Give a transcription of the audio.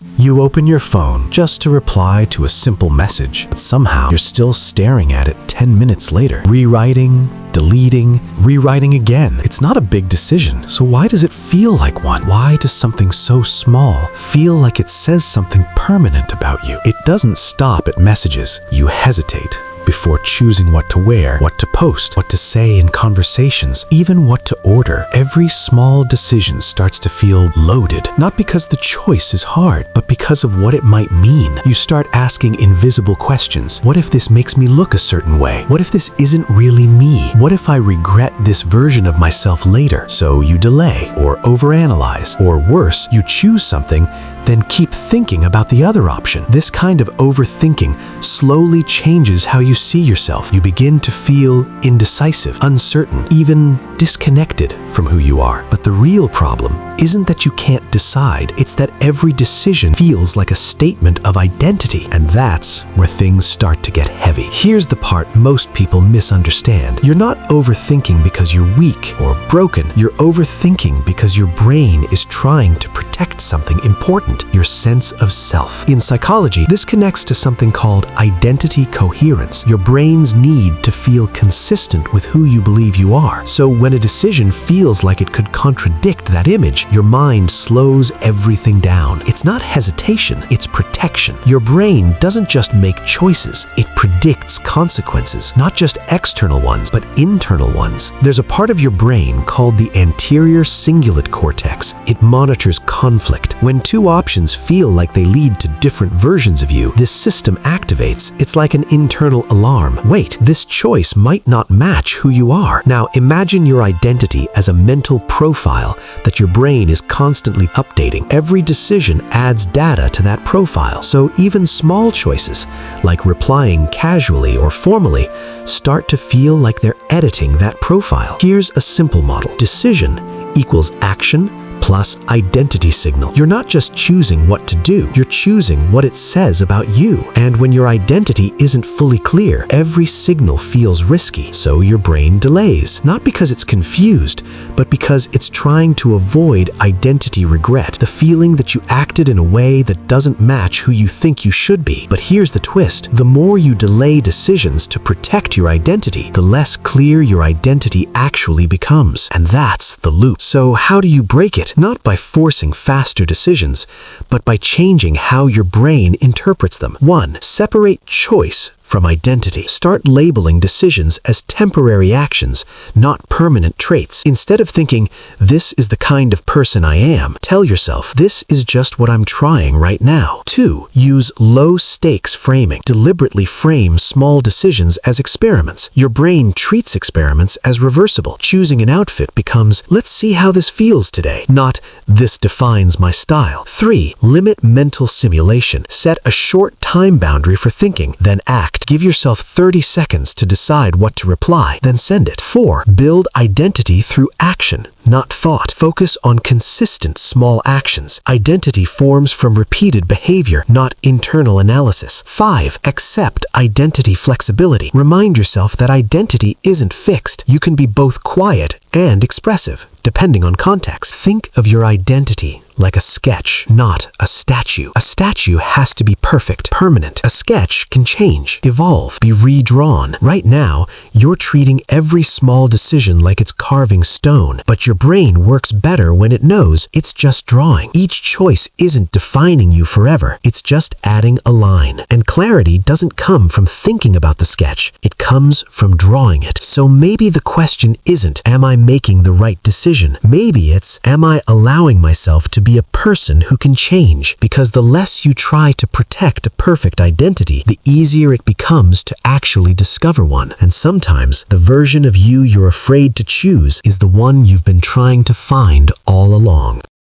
You open your phone just to reply to a simple message, but somehow you're still staring at it 10 minutes later, rewriting, deleting, rewriting again. It's not a big decision, so why does it feel like one? Why does something so small feel like it says something permanent about you? It doesn't stop at messages. You hesitate before choosing what to wear, what to post, what to say in conversations, even what to order. Every small decision starts to feel loaded, not because the choice is hard, but because of what it might mean. You start asking invisible questions. What if this makes me look a certain way? What if this isn't really me? What if I regret this version of myself later? So you delay or overanalyze, or worse, you choose something, then keep thinking about the other option. This kind of overthinking slowly changes how you see yourself. You begin to feel indecisive, uncertain, even disconnected from who you are. But the real problem isn't that you can't decide, it's that every decision feels like a statement of identity, and that's where things start to get heavy. Here's the part most people misunderstand. You're not overthinking because you're weak or broken. You're overthinking because your brain is trying to protect something important, your sense of self. In psychology, this connects to something called identity coherence, your brain's need to feel consistent with who you believe you are. So when a decision feels like it could contradict that image, your mind slows everything down. It's not hesitation, it's protection. Your brain doesn't just make choices, it predicts consequences, not just external ones, but internal ones. There's a part of your brain called the anterior cingulate cortex. It monitors conflict. When two options feel like they lead to different versions of you, this system activates. It's like an internal alarm. Wait, this choice might not match who you are. Now imagine your identity as a mental profile that your brain is constantly updating. Every decision adds data to that profile. So even small choices, like replying casually or formally, start to feel like they're editing that profile. Here's a simple model. Decision equals action plus identity signal. You're not just choosing what to do, you're choosing what it says about you. And when your identity isn't fully clear, every signal feels risky, so your brain delays. Not because it's confused, but because it's trying to avoid identity regret, the feeling that you acted in a way that doesn't match who you think you should be. But here's the twist. The more you delay decisions to protect your identity, the less clear your identity actually becomes. And that's the loop. So how do you break it? Not by forcing faster decisions, but by changing how your brain interprets them. 1. Separate choice from identity. Start labeling decisions as temporary actions, not permanent traits. Instead of thinking, this is the kind of person I am, tell yourself, this is just what I'm trying right now. 2. Use low-stakes framing. Deliberately frame small decisions as experiments. Your brain treats experiments as reversible. Choosing an outfit becomes, let's see how this feels today, not, this defines my style. 3. Limit mental simulation. Set a short time boundary for thinking, then act. Give yourself 30 seconds to decide what to reply, then send it. 4. Build identity through action, not thought. Focus on consistent small actions. Identity forms from repeated behavior, not internal analysis. 5. Accept identity flexibility. Remind yourself that identity isn't fixed. You can be both quiet and expressive, depending on context. Think of your identity like a sketch, not a statue. A statue has to be perfect, permanent. A sketch can change, evolve, be redrawn. Right now, you're treating every small decision like it's carving stone, but your brain works better when it knows it's just drawing. Each choice isn't defining you forever, it's just adding a line. And clarity doesn't come from thinking about the sketch, it comes from drawing it. So maybe the question isn't, am I making the right decision? Maybe it's, am I allowing myself to be a person who can change? Because the less you try to protect a perfect identity, the easier it becomes to actually discover one. And sometimes, the version of you you're afraid to choose is the one you've been trying to find all along.